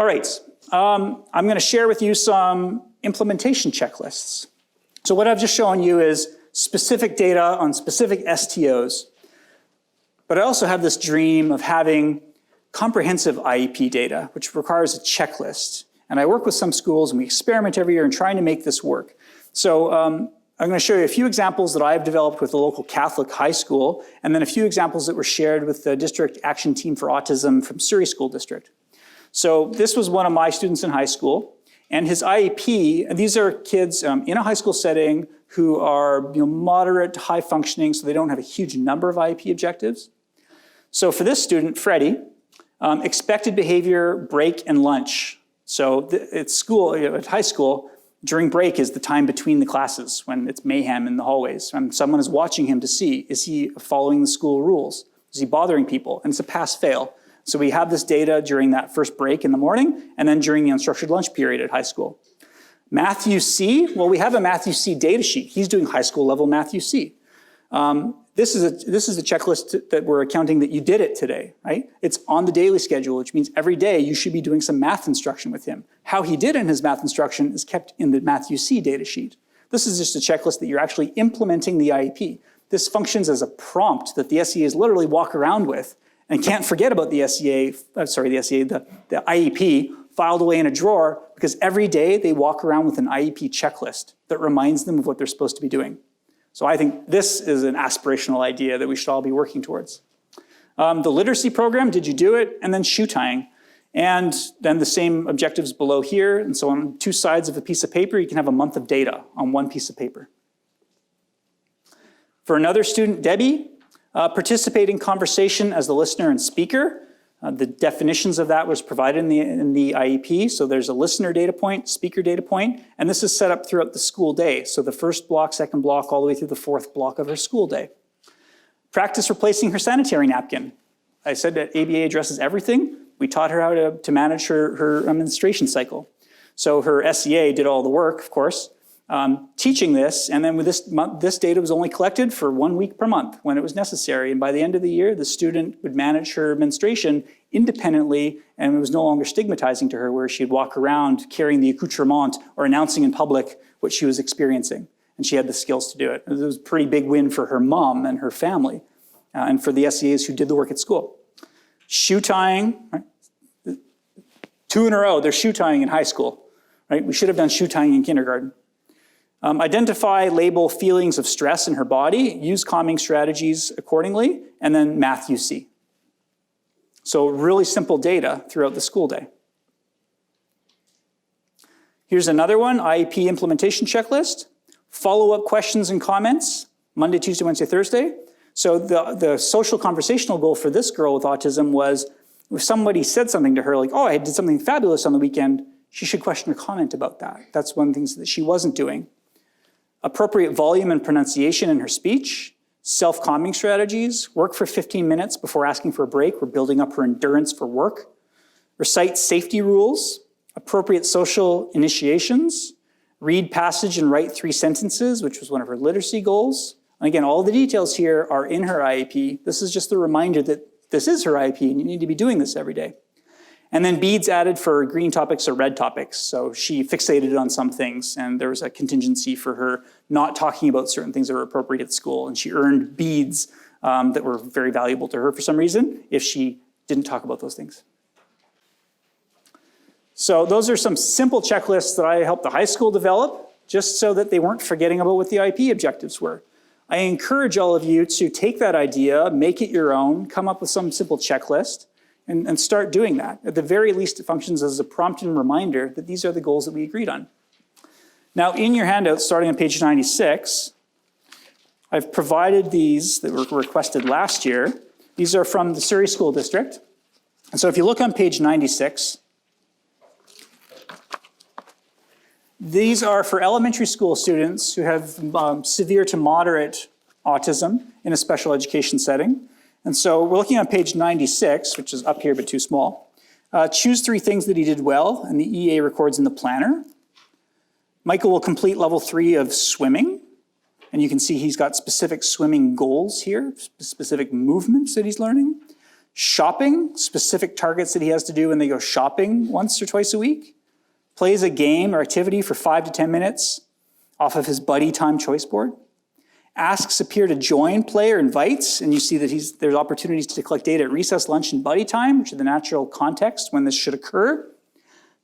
All right, I'm going to share with you some implementation checklists. So what I've just shown you is specific data on specific STOs. But I also have this dream of having comprehensive IEP data, which requires a checklist. And I work with some schools and we experiment every year in trying to make this work. So I'm going to show you a few examples that I've developed with the local Catholic high school, and then a few examples that were shared with the District Action Team for Autism from Surrey School District. So this was one of my students in high school, and his IEP, and these are kids in a high school setting who are moderate to high functioning, so they don't have a huge number of IEP objectives. So for this student, Freddie, expected behavior, break, and lunch. So at school, at high school, during break is the time between the classes when it's mayhem in the hallways. And someone is watching him to see, is he following the school rules? Is he bothering people? And it's a pass-fail. So we have this data during that first break in the morning and then during the unstructured lunch period at high school. Matthew C, well, we have a Matthew C data sheet. He's doing high school level Matthew C. This is a checklist that we're accounting that you did it today, right? It's on the daily schedule, which means every day you should be doing some math instruction with him. How he did in his math instruction is kept in the Matthew C data sheet. This is just a checklist that you're actually implementing the IEP. This functions as a prompt that the SEAs literally walk around with and can't forget about the IEP filed away in a drawer, because every day they walk around with an IEP checklist that reminds them of what they're supposed to be doing. So I think this is an aspirational idea that we should all be working towards. The literacy program, did you do it? And then shoe tying. And then the same objectives below here. And so on two sides of a piece of paper, you can have a month of data on one piece of paper. For another student, Debbie, participate in conversation as the listener and speaker. The definitions of that was provided in the IEP. So there's a listener data point, speaker data point, and this is set up throughout the school day. So the first block, second block, all the way through the fourth block of her school day. Practice replacing her sanitary napkin. I said that ABA addresses everything. We taught her how to manage her menstruation cycle. So her SEA did all the work, of course, teaching this, and then with this data was only collected for 1 week per month when it was necessary. And by the end of the year, the student would manage her menstruation independently, and it was no longer stigmatizing to her where she'd walk around carrying the accoutrement or announcing in public what she was experiencing. And she had the skills to do it. It was a pretty big win for her mom and her family, and for the SEAs who did the work at school. Shoe tying, right? 2 in a row, they're shoe tying in high school, right? We should have done shoe tying in kindergarten. Identify, label feelings of stress in her body, use calming strategies accordingly, and then Matthew C. So really simple data throughout the school day. Here's another one, IEP Implementation Checklist. Follow-up questions and comments, Monday, Tuesday, Wednesday, Thursday. So the social conversational goal for this girl with autism was if somebody said something to her like, oh, I did something fabulous on the weekend, she should question or comment about that. That's one of the things that she wasn't doing. Appropriate volume and pronunciation in her speech, self-calming strategies, work for 15 minutes before asking for a break. We're building up her endurance for work. Recite safety rules, appropriate social initiations, read passage and write 3 sentences, which was one of her literacy goals. And again, all the details here are in her IEP. This is just a reminder that this is her IEP and you need to be doing this every day. And then beads added for green topics or red topics. So she fixated on some things, and there was a contingency for her not talking about certain things that were appropriate at school. And she earned beads that were very valuable to her for some reason if she didn't talk about those things. So those are some simple checklists that I helped the high school develop just so that they weren't forgetting about what the IEP objectives were. I encourage all of you to take that idea, make it your own, come up with some simple checklist, and start doing that. At the very least, it functions as a prompt and reminder that these are the goals that we agreed on. Now, in your handout, starting on page 96, I've provided these that were requested last year. These are from the Surrey School District. And so if you look on page 96, these are for elementary school students who have severe to moderate autism in a special education setting. And so we're looking on page 96, which is up here but too small. Choose 3 things that he did well, and the EA records in the planner. Michael will complete level 3 of swimming, and you can see he's got specific swimming goals here, specific movements that he's learning. Shopping, specific targets that he has to do when they go shopping once or twice a week. Plays a game or activity for 5 to 10 minutes off of his buddy time choice board. Asks a peer to join, play, or invites, and you see that there's opportunities to collect data at recess, lunch, and buddy time, which are the natural context when this should occur.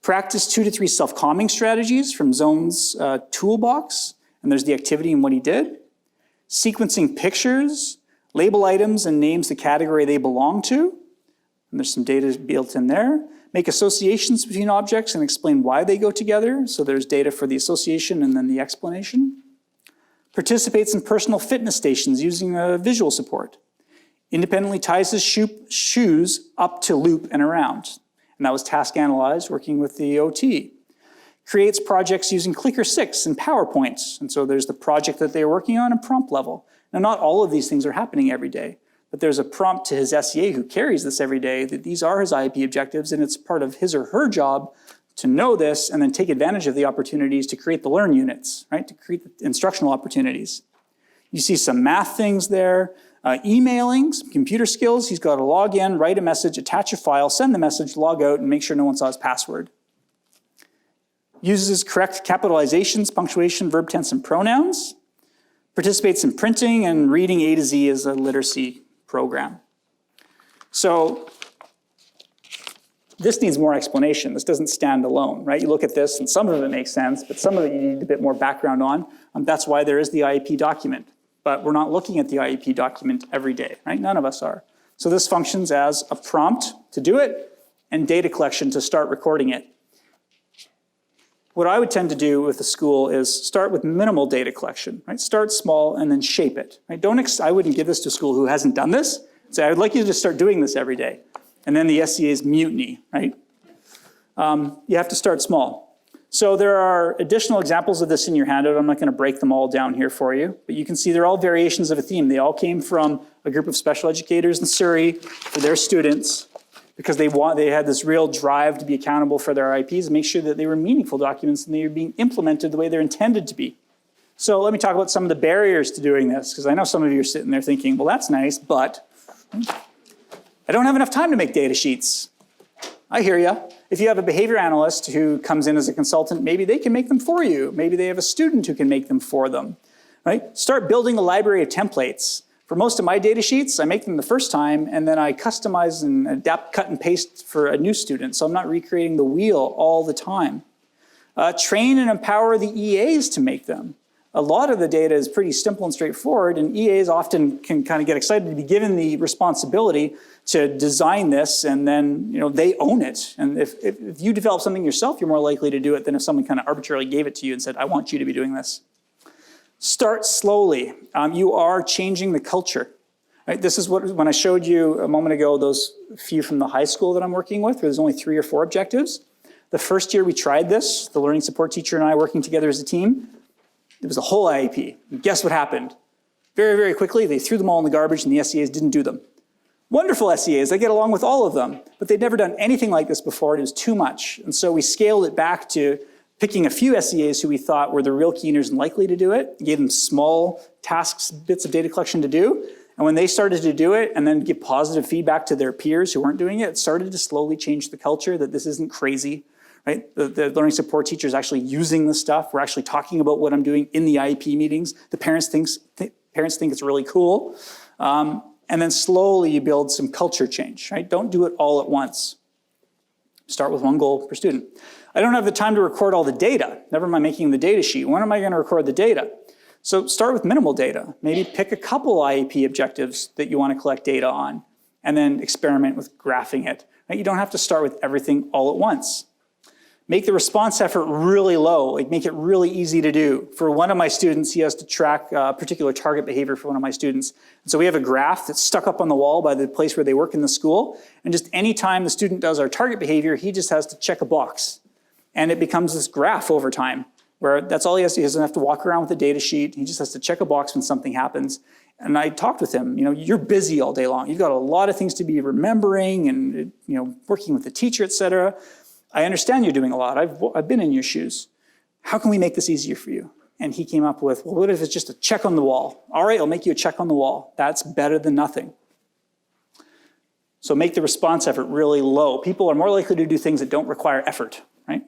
Practice 2 to 3 self-calming strategies from Zone's toolbox, and there's the activity and what he did. Sequencing pictures, label items and names the category they belong to, and there's some data built in there. Make associations between objects and explain why they go together, so there's data for the association and then the explanation. Participates in personal fitness stations using visual support. Independently ties his shoes up to loop and around. And that was task analyzed working with the OT. Creates projects using Clicker 6 and PowerPoint. And so there's the project that they're working on and prompt level. Now, not all of these things are happening every day, but there's a prompt to his SEA who carries this every day that these are his IEP objectives, and it's part of his or her job to know this and then take advantage of the opportunities to create the learn units, right? To create the instructional opportunities. You see some math things there, emailing, some computer skills. He's got to log in, write a message, attach a file, send the message, log out, and make sure no one saw his password. Uses correct capitalizations, punctuation, verb tense, and pronouns. Participates in printing and reading A to Z as a literacy program. So this needs more explanation. This doesn't stand alone, right? You look at this and some of it makes sense, but some of it you need a bit more background on. That's why there is the IEP document. But we're not looking at the IEP document every day, right? None of us are. So this functions as a prompt to do it and data collection to start recording it. What I would tend to do with the school is start with minimal data collection, right? Start small and then shape it, right? I wouldn't give this to a school who hasn't done this. So I would like you to start doing this every day. And then the SEA's mutiny, right? You have to start small. So there are additional examples of this in your handout. I'm not going to break them all down here for you, but you can see they're all variations of a theme. They all came from a group of special educators in Surrey for their students because they had this real drive to be accountable for their IEPs and make sure that they were meaningful documents and they were being implemented the way they're intended to be. So let me talk about some of the barriers to doing this, because I know some of you are sitting there thinking, well, that's nice, but I don't have enough time to make data sheets. I hear you. If you have a behavior analyst who comes in as a consultant, maybe they can make them for you. Maybe they have a student who can make them for them, right? Start building a library of templates. For most of my data sheets, I make them the first time, and then I customize and adapt, cut and paste for a new student, so I'm not recreating the wheel all the time. Train and empower the EAs to make them. A lot of the data is pretty simple and straightforward, and EAs often can kind of get excited to be given the responsibility to design this, and then they own it. And if you develop something yourself, you're more likely to do it than if someone kind of arbitrarily gave it to you and said, I want you to be doing this. Start slowly. You are changing the culture. Right? This is when I showed you a moment ago those few from the high school that I'm working with, where there's only 3 or 4 objectives. The first year we tried this, the learning support teacher and I working together as a team, it was a whole IEP. And guess what happened? Very, very quickly, they threw them all in the garbage and the SEAs didn't do them. Wonderful SEAs, I get along with all of them, but they'd never done anything like this before. It was too much. And so we scaled it back to picking a few SEAs who we thought were the real keeners and likely to do it, gave them small tasks, bits of data collection to do. And when they started to do it and then give positive feedback to their peers who weren't doing it, it started to slowly change the culture that this isn't crazy. Right? The learning support teacher is actually using the stuff. We're actually talking about what I'm doing in the IEP meetings. The parents think it's really cool. And then slowly you build some culture change. Right? Don't do it all at once. Start with 1 goal per student. I don't have the time to record all the data. Never mind making the data sheet. When am I going to record the data? So start with minimal data. Maybe pick a couple IEP objectives that you want to collect data on, and then experiment with graphing it. Right? You don't have to start with everything all at once. Make the response effort really low, like make it really easy to do. For one of my students, he has to track a particular target behavior for one of my students. And so we have a graph that's stuck up on the wall by the place where they work in the school. And just any time the student does our target behavior, he just has to check a box. And it becomes this graph over time, where that's all he has to do. He doesn't have to walk around with a data sheet. He just has to check a box when something happens. And I talked with him, you're busy all day long. You've got a lot of things to be remembering and working with the teacher, et cetera. I understand you're doing a lot. I've been in your shoes. How can we make this easier for you? And he came up with, well, what if it's just a check on the wall? All right, I'll make you a check on the wall. That's better than nothing. So make the response effort really low. People are more likely to do things that don't require effort, right?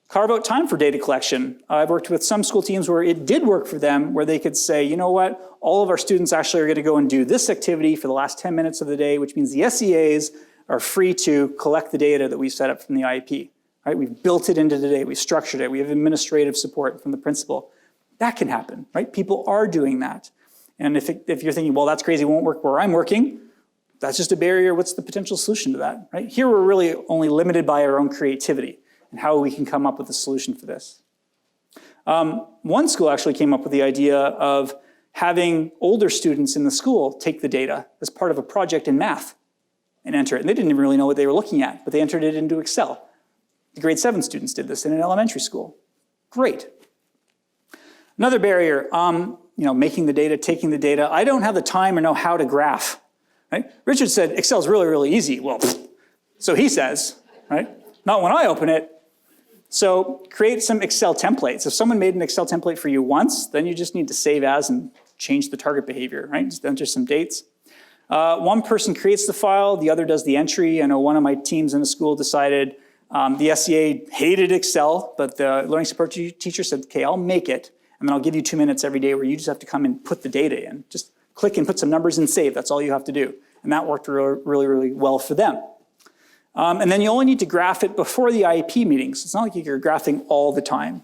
Carve out time for data collection. I've worked with some school teams where it did work for them, where they could say, you know what, all of our students actually are going to go and do this activity for the last 10 minutes of the day, which means the SEAs are free to collect the data that we've set up from the IEP. Right? We've built it into the day, we've structured it, we have administrative support from the principal. That can happen, right? People are doing that. And if you're thinking, well, that's crazy, it won't work where I'm working, that's just a barrier. What's the potential solution to that, right? Here we're really only limited by our own creativity and how we can come up with a solution for this. One school actually came up with the idea of having older students in the school take the data as part of a project in math and enter it. And they didn't even really know what they were looking at, but they entered it into Excel. The grade 7 students did this in an elementary school. Great. Another barrier, making the data, taking the data. I don't have the time or know how to graph. Right? Richard said Excel's really, really easy. Well, so he says, right? Not when I open it. So create some Excel templates. If someone made an Excel template for you once, then you just need to save as and change the target behavior, right? Just enter some dates. One person creates the file, the other does the entry. I know one of my teams in the school decided the SEA hated Excel, but the learning support teacher said, okay, I'll make it, and then I'll give you 2 minutes every day where you just have to come and put the data in. Just click and put some numbers and save. That's all you have to do. And that worked really, really well for them. And then you only need to graph it before the IEP meetings. It's not like you're graphing all the time.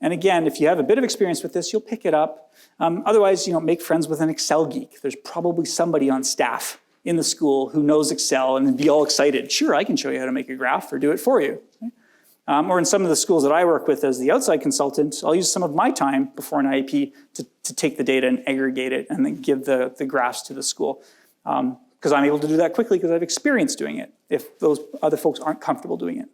And again, if you have a bit of experience with this, you'll pick it up. Otherwise, make friends with an Excel geek. There's probably somebody on staff in the school who knows Excel and be all excited. Sure, I can show you how to make a graph or do it for you. Or in some of the schools that I work with as the outside consultant, I'll use some of my time before an IEP to take the data and aggregate it and then give the graphs to the school. Because I'm able to do that quickly because I've experience doing it if those other folks aren't comfortable doing it.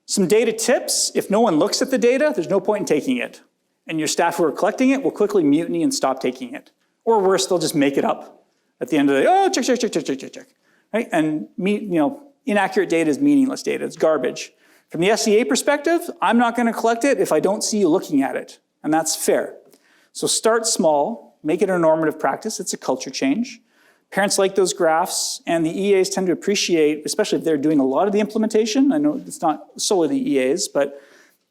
Some data tips. If no one looks at the data, there's no point in taking it. And your staff who are collecting it will quickly mutiny and stop taking it. Or worse, they'll just make it up at the end of the day. Oh, check. Right? And inaccurate data is meaningless data. It's garbage. From the SEA perspective, I'm not going to collect it if I don't see you looking at it. And that's fair. So start small, make it a normative practice. It's a culture change. Parents like those graphs, and the EAs tend to appreciate, especially if they're doing a lot of the implementation. I know it's not solely the EAs, but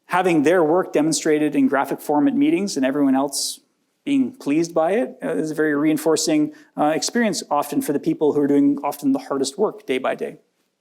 having their work demonstrated in graphic form at meetings and everyone else being pleased by it is a very reinforcing experience often for the people who are doing often the hardest work day by day.